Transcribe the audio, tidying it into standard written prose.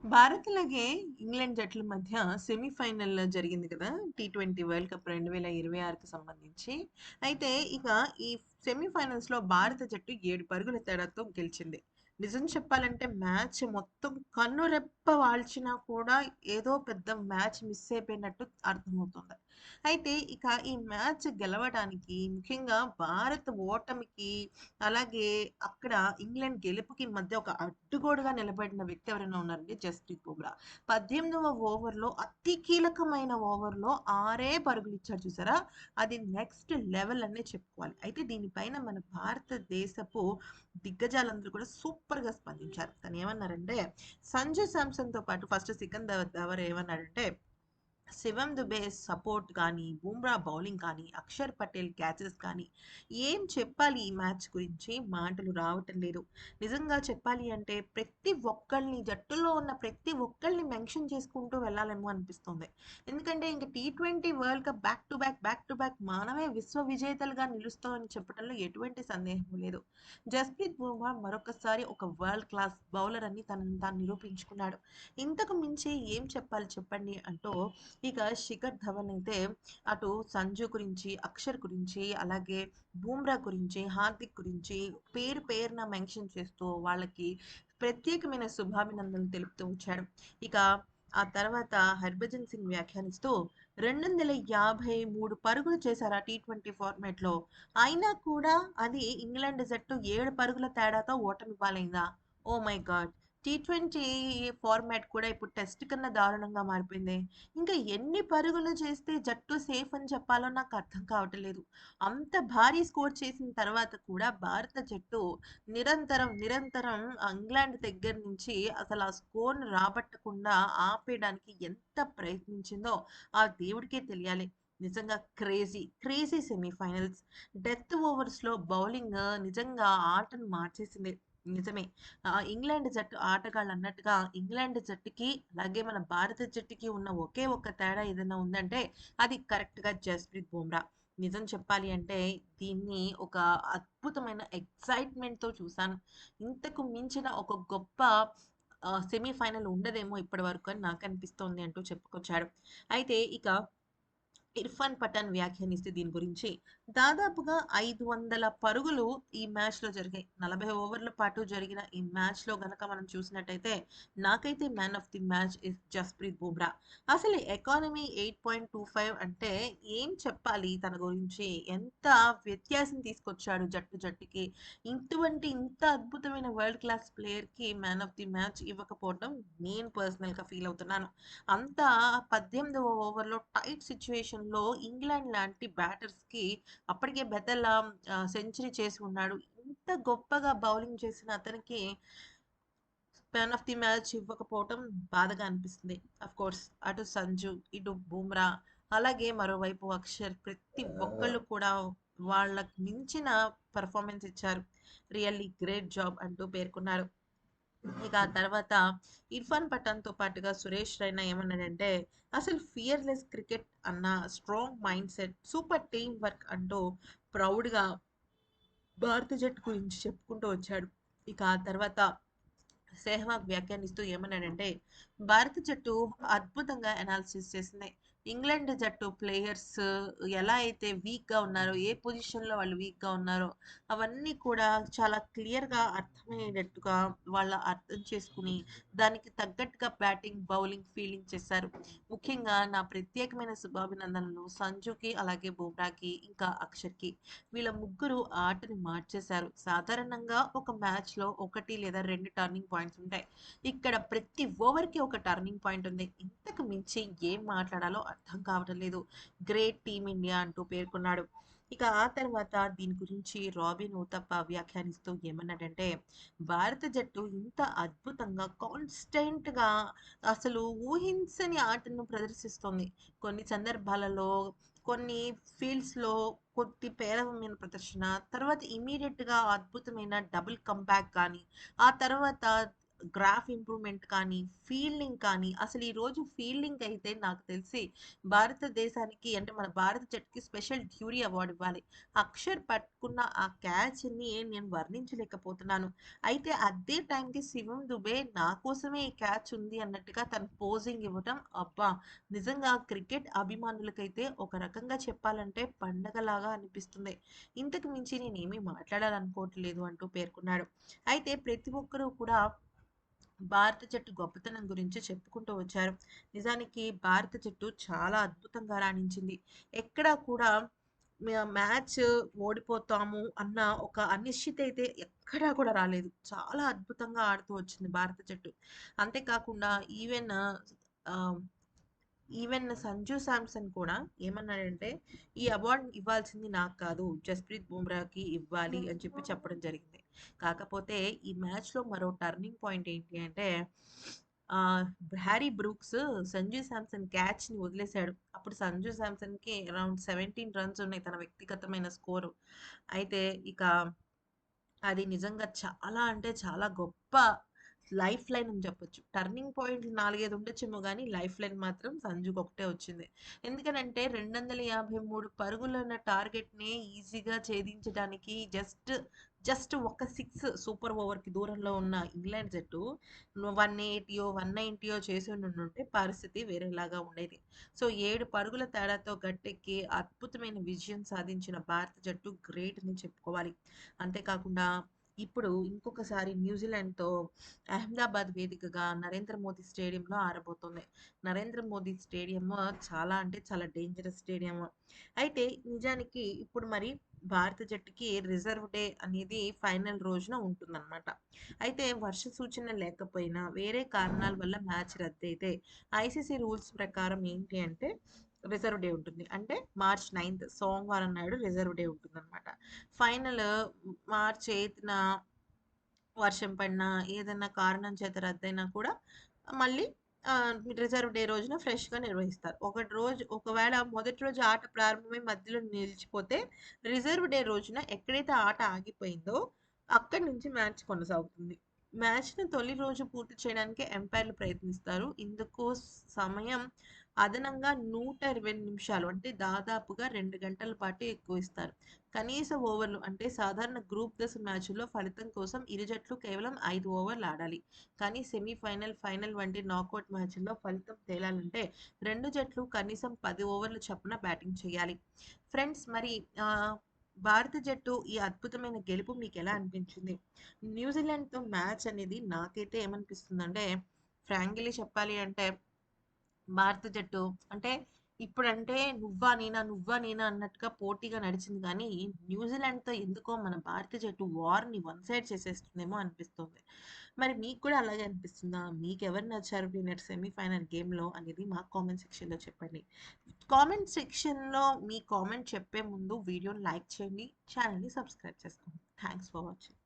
భారత్ అలాగే ఇంగ్లాండ్ జట్ల మధ్య సెమీఫైనల్ జరిగింది కదా! టీ20 వరల్డ్ కప్ 2026కి సంబంధించి. అయితే ఇక ఈ సెమీఫైనల్స్‌లో భారత జట్టు 7 పరుగుల తేడాతో గెలిచింది. నిజం చెప్పాలంటే మ్యాచ్ మొత్తం కన్నురెప్ప వాల్చినా కూడా ఏదో పెద్ద మ్యాచ్ మిస్ అయిపోయినట్టు అర్థమవుతుంది. అయితే ఇక ఈ మ్యాచ్ గెలవడానికి ముఖ్యంగా భారత్ ఓటమికి అలాగే అక్కడ ఇంగ్లాండ్ గెలుపుకి మధ్య ఒక అడ్డుగోడగా నిలబడిన వ్యక్తి ఎవరైనా ఉన్నారంటే జస్ప్రీత్ బుమ్రా. 18వ ఓవర్‌లో అతి కీలకమైన ఓవర్‌లో 6 పరుగులు ఇచ్చాడు చూసారా? అది నెక్స్ట్ లెవెల్ అనే చెప్పుకోవాలి. అయితే దీనిపైన మన భారతదేశపు దిగ్గజాలందరూ కూడా సూపర్‌గా స్పందించారు. తనేమన్నారంటే సంజు శాంసన్‌తో పాటు ఫస్ట్ సికందర్ ధవన్ ఏమన్నాడంటే శివం దుబే సపోర్ట్ కానీ, బుమ్రా బౌలింగ్ కానీ, అక్షర్ పటేల్ క్యాచెస్ కానీ, ఏం చెప్పాలి ఈ మ్యాచ్ గురించి మాటలు రావటం లేదు. నిజంగా చెప్పాలి అంటే ప్రతి ఒక్కళ్ళని జట్టులో ఉన్న ప్రతి ఒక్కళ్ళని మెన్షన్ చేసుకుంటూ వెళ్ళాలేమో అనిపిస్తుంది. ఎందుకంటే ఇంక T20 world cup back to back, back to back మనమే విశ్వ విజేతలుగా నిలుస్తామని చెప్పడంలో ఎటువంటి సందేహం లేదు. జస్ప్రీత్ బుమ్రా మరొకసారి ఒక వరల్డ్ క్లాస్ బౌలర్ అని తనని తాను నిరూపించుకున్నాడు. ఇంతకు మించి ఏం చెప్పాలి చెప్పండి అంటూ ఇక శిఖర్ ధవన్ అయితే అటు సంజు గురించి, అక్షర్ గురించి, అలాగే బూమ్రా గురించి, హార్దిక్ గురించి పేరు పేరున మెన్షన్ చేస్తూ వాళ్ళకి ప్రత్యేకమైన శుభాభినందనలు తెలుపుతూ వచ్చాడు. ఇక ఆ తర్వాత హర్భజన్ సింగ్ వ్యాఖ్యానిస్తూ 253 పరుగులు చేశారు ఆ టీ20 ఫార్మాట్‌లో. అయినా కూడా అది ఇంగ్లాండ్ జట్టు 7 పరుగుల తేడాతో ఓటమి పాలైందా? Oh my god! టీ20 ఫార్మాట్ కూడా ఇప్పుడు టెస్ట్ కన్నా దారుణంగా మారిపోయిందే. ఇంకా ఎన్ని పరుగులు చేస్తే జట్టు సేఫ్ అని చెప్పాలో నాకు అర్థం కావటం లేదు. అంత భారీ స్కోర్ చేసిన తర్వాత కూడా భారత జట్టు నిరంతరం ఇంగ్లాండ్ దగ్గర నుంచి అసలు ఆ స్కోర్‌ని రాబట్టకుండా ఆపేయడానికి ఎంత ప్రయత్నించిందో ఆ దేవుడికే తెలియాలి. నిజంగా క్రేజీ సెమీఫైనల్స్. డెత్ ఓవర్స్‌లో బౌలింగ్ నిజంగా ఆటను మార్చేసింది. నిజమే. ఇంగ్లాండ్ జట్టు ఆటగాళ్ళన్నట్టుగా ఇంగ్లాండ్ జట్టుకి, అలాగే మన భారత జట్టుకి ఉన్న ఒకే ఒక్క తేడా ఏదైనా ఉందంటే అది కరెక్ట్‌గా జస్ప్రీత్ బుమ్రా. నిజం చెప్పాలి అంటే దీన్ని ఒక అద్భుతమైన ఎక్సైట్‌మెంట్‌తో చూసాను. ఇంతకు మించిన ఒక గొప్ప సెమీఫైనల్ ఉండదేమో ఇప్పటి వరకు అని నాకనిపిస్తోంది అంటూ చెప్పుకొచ్చాడు. అయితే ఇక ఇర్ఫాన్ పఠాన్ వ్యాఖ్యానిస్తే దీని గురించి దాదాపుగా 500 పరుగులు ఈ మ్యాచ్‌లో జరిగాయి. 40 ఓవర్ల పాటు జరిగిన ఈ మ్యాచ్‌లో గనక మనం చూసినట్టయితే నాకైతే man of the match is Jasprit Bumrah. అసలు ఎకానమీ 8.25 అంటే ఏం చెప్పాలి తన గురించి? ఎంత వ్యత్యాసం తీసుకొచ్చాడు జట్టుకి. ఇంత అద్భుతమైన వరల్డ్ క్లాస్ ప్లేయర్‌కి మ్యాన్ ఆఫ్ ది మ్యాచ్ ఇవ్వకపోవడం నేను పర్సనల్‌గా ఫీల్ అవుతున్నాను. అంతా 18వ ఓవర్‌లో టైట్ సిట్యుయేషన్‌లో ఇంగ్లాండ్ లాంటి బ్యాటర్స్‌కి అప్పటికే బెతెల్ సెంచరీ చేసి ఉన్నాడు. ఇంత గొప్పగా బౌలింగ్ చేసిన అతనికి మ్యాన్ ఆఫ్ ది మ్యాచ్ ఇవ్వకపోవటం బాధగా అనిపిస్తుంది. ఆఫ్‌కోర్స్ అటు సంజు, ఇటు బుమ్రా, అలాగే మరోవైపు అక్షర్ ప్రతి ఒక్కళ్ళు కూడా వాళ్ళకి మించిన పెర్ఫార్మన్స్ ఇచ్చారు. రియల్లీ గ్రేట్ జాబ్ అంటూ పేర్కొన్నారు. ఇక ఆ తర్వాత ఇర్ఫాన్ పఠాన్‌తో పాటుగా సురేష్ రైనా ఏమన్నాడంటే, అసలు ఫియర్‌లెస్ క్రికెట్ అన్న strong mind set, super team work అంటూ ప్రౌడ్‌గా భారత జట్టు గురించి చెప్పుకుంటూ వచ్చాడు. ఇక ఆ తర్వాత సెహ్వాగ్ వ్యాఖ్యానిస్తూ ఏమన్నాడంటే, భారత జట్టు అద్భుతంగా అనాలిసిస్ చేసింది. ఇంగ్లాండ్ జట్టు ప్లేయర్స్ ఎలా అయితే వీక్‌గా ఉన్నారో, ఏ పొజిషన్‌లో వాళ్ళు వీక్‌గా ఉన్నారో, అవన్నీ కూడా చాలా క్లియర్‌గా అర్థమయ్యేటట్టుగా వాళ్ళు అర్థం చేసుకుని, దానికి తగ్గట్టుగా బ్యాటింగ్, బౌలింగ్, ఫీల్డింగ్ చేశారు. ముఖ్యంగా నా ప్రత్యేకమైన శుభాభినందనలు సంజుకి, అలాగే బుమ్రాకి, ఇంకా అక్షర్‌కి. వీళ్ళ ముగ్గురు ఆటని మార్చేశారు. సాధారణంగా ఒక మ్యాచ్‌లో 1 లేదా 2 టర్నింగ్ పాయింట్స్ ఉంటాయి. ఇక్కడ ప్రతి ఓవర్‌కి ఒక టర్నింగ్ పాయింట్ ఉంది. ఇంతకు మించి ఏం మాట్లాడాలో అర్థం కావటం లేదు. గ్రేట్ టీమ్ ఇండియా అంటూ పేర్కొన్నాడు. ఇక ఆ తర్వాత దీని గురించి రాబిన్ ఊతప్ప వ్యాఖ్యానిస్తూ ఏమన్నాడంటే, భారత జట్టు ఇంత అద్భుతంగా కాన్స్టెంట్‌గా అసలు ఊహించని ఆటను ప్రదర్శిస్తోంది. కొన్ని సందర్భాలలో కొన్ని ఫీల్డ్స్‌లో కొద్ది పేలవమైన ప్రదర్శన, తర్వాత ఇమ్మీడియేట్‌గా అద్భుతమైన డబుల్ కమ్‌బ్యాక్ కానీ, ఆ తర్వాత గ్రాఫ్ ఇంప్రూవ్‌మెంట్ కానీ, ఫీల్డింగ్ కానీ అసలు ఈరోజు ఫీల్డింగ్ అయితే నాకు తెలిసి భారతదేశానికి అంటే మన భారత జట్టుకి స్పెషల్ డ్యూరీ అవార్డ్ ఇవ్వాలి. అక్షర్ పట్టుకున్న ఆ క్యాచ్‌ని నేను వర్ణించలేకపోతున్నాను. అయితే అదే టైంకి శివం దుబే నా కోసమే ఈ క్యాచ్ ఉంది అన్నట్టుగా తను పోజింగ్ ఇవ్వటం అబ్బా! నిజంగా క్రికెట్ అభిమానులకైతే ఒక రకంగా చెప్పాలంటే పండగలాగా అనిపిస్తుంది. ఇంతకు మించి నేనేమి మాట్లాడాలనుకోవట్లేదు అంటూ పేర్కొన్నాడు. అయితే ప్రతి ఒక్కరు కూడా భారత జట్టు గొప్పతనం గురించి చెప్పుకుంటూ వచ్చారు. నిజానికి భారత జట్టు చాలా అద్భుతంగా రాణించింది. ఎక్కడా కూడా మ్యాచ్ ఓడిపోతాము అన్న ఒక అనిశ్చితి అయితే ఎక్కడా కూడా రాలేదు. చాలా అద్భుతంగా ఆడుతూ వచ్చింది భారత జట్టు. అంతేకాకుండా ఆహ్, ఈవెన్ సంజు శాంసన్ కూడా ఏమన్నాడంటే, "ఈ అవార్డ్ ఇవ్వాల్సింది నాకు కాదు. జస్‌ప్రీత్ బుమ్రాకి ఇవ్వాలి" అని చెప్పడం జరిగింది. కాకపోతే ఈ మ్యాచ్‌లో మరో టర్నింగ్ పాయింట్ ఏంటి అంటే ఆహ్, హ్యారీ బ్రూక్స్ సంజు శాంసన్ క్యాచ్‌ని వదిలేసాడు. అప్పుడు సంజు శాంసన్‌కి అరౌండ్ 17 రన్స్ ఉన్నాయి తన వ్యక్తిగతమైన స్కోరు. అయితే ఇక అది నిజంగా చాలా అంటే చాలా గొప్ప లైఫ్ లైన్ అని చెప్పొచ్చు. టర్నింగ్ పాయింట్లు 4, 5 ఉండొచ్చేమో గానీ, లైఫ్ లైన్ మాత్రం సంజుకొకటే వచ్చింది. ఎందుకనంటే 253 పరుగులున్న టార్గెట్‌ని ఈజీగా ఛేదించడానికి జస్ట్ ఒక 6 సూపర్ ఓవర్‌కి దూరంలో ఉన్న ఇంగ్లాండ్ జట్టు 180 190 చేసుండుంటే పరిస్థితి వేరేలాగా ఉండేది. సో, 7 పరుగుల తేడాతో గట్టెక్కి అద్భుతమైన విజయం సాధించిన భారత జట్టు గ్రేట్ అని చెప్పుకోవాలి. అంతేకాకుండా ఇప్పుడు ఇంకొకసారి న్యూజిలాండ్‌తో అహ్మదాబాద్ వేదికగా నరేంద్ర మోదీ స్టేడియంలో ఆడబోతుంది. నరేంద్ర మోదీ స్టేడియం చాలా అంటే చాలా డేంజరస్ స్టేడియం. అయితే నిజానికి ఇప్పుడు మరి భారత జట్టుకి రిజర్వ్ డే అనేది ఫైనల్ రోజున ఉంటుందన్నమాట. అయితే వర్ష సూచన లేకపోయినా వేరే కారణాల వల్ల మ్యాచ్ రద్దయితే ఐసీసీ రూల్స్ ప్రకారం ఏంటి అంటే రిజర్వ్ డే ఉంటుంది. అంటే మార్చ్ 9 సోమవారం నాడు రిజర్వ్ డే ఉంటుందన్నమాట. ఫైనల్ మార్చ్ 8న వర్షం పడినా, ఏదన్నా కారణం చేత రద్దయినా కూడా మళ్ళీ రిజర్వ్ డే రోజున ఫ్రెష్‌గా నిర్వహిస్తారు. ఒకవేళ మొదటి రోజు ఆట ప్రారంభమై మధ్యలో నిలిచిపోతే, రిజర్వ్ డే రోజున ఎక్కడైతే ఆట ఆగిపోయిందో, అక్కడి నుంచి మ్యాచ్ కొనసాగుతుంది. మ్యాచ్‌ని తొలి రోజు పూర్తి చేయడానికి ఎంపైర్‌లు ప్రయత్నిస్తారు. ఇందుకు సమయం అదనంగా 120 నిమిషాలు అంటే దాదాపుగా 2 గంటల పాటు ఎక్కువ ఇస్తారు. కనీస ఓవర్లు అంటే సాధారణ గ్రూప్ దశ మ్యాచ్‌ల్లో ఫలితం కోసం ఇరు జట్లు కేవలం 5 ఓవర్లు ఆడాలి. కానీ సెమీఫైనల్, ఫైనల్ వంటి నాకౌట్ మ్యాచ్‌ల్లో ఫలితం తేలాలంటే 2 జట్లు కనీసం 10 ఓవర్ల చొప్పున బ్యాటింగ్ చేయాలి. ఫ్రెండ్స్ మరి భారత జట్టు ఈ అద్భుతమైన గెలుపు మీకెలా అనిపించింది? న్యూజిలాండ్‌తో మ్యాచ్ అనేది నాకైతే ఏమనిపిస్తుందంటే ఫ్రాంక్లీ చెప్పాలి అంటే భారత జట్టు అంటే ఇప్పుడంటే నువ్వా నేనా అన్నట్టుగా పోటీగా నడిచింది గానీ, న్యూజిలాండ్‌తో ఎందుకో మన భారత జట్టు వార్‌ని వన్ సైడ్ చేసేస్తుందేమో అనిపిస్తుంది. మరి మీకు కూడా అలాగే అనిపిస్తుందా? మీకెవరు నచ్చారు నిన్నటి సెమీఫైనల్ గేమ్‌లో అనేది మాకు కామెంట్ సెక్షన్‌లో చెప్పండి. కామెంట్ సెక్షన్‌లో మీ కామెంట్ చెప్పే ముందు వీడియోని లైక్ చేయండి. ఛానెల్‌ని సబ్స్క్రైబ్ చేసుకోండి. Thanks for watching.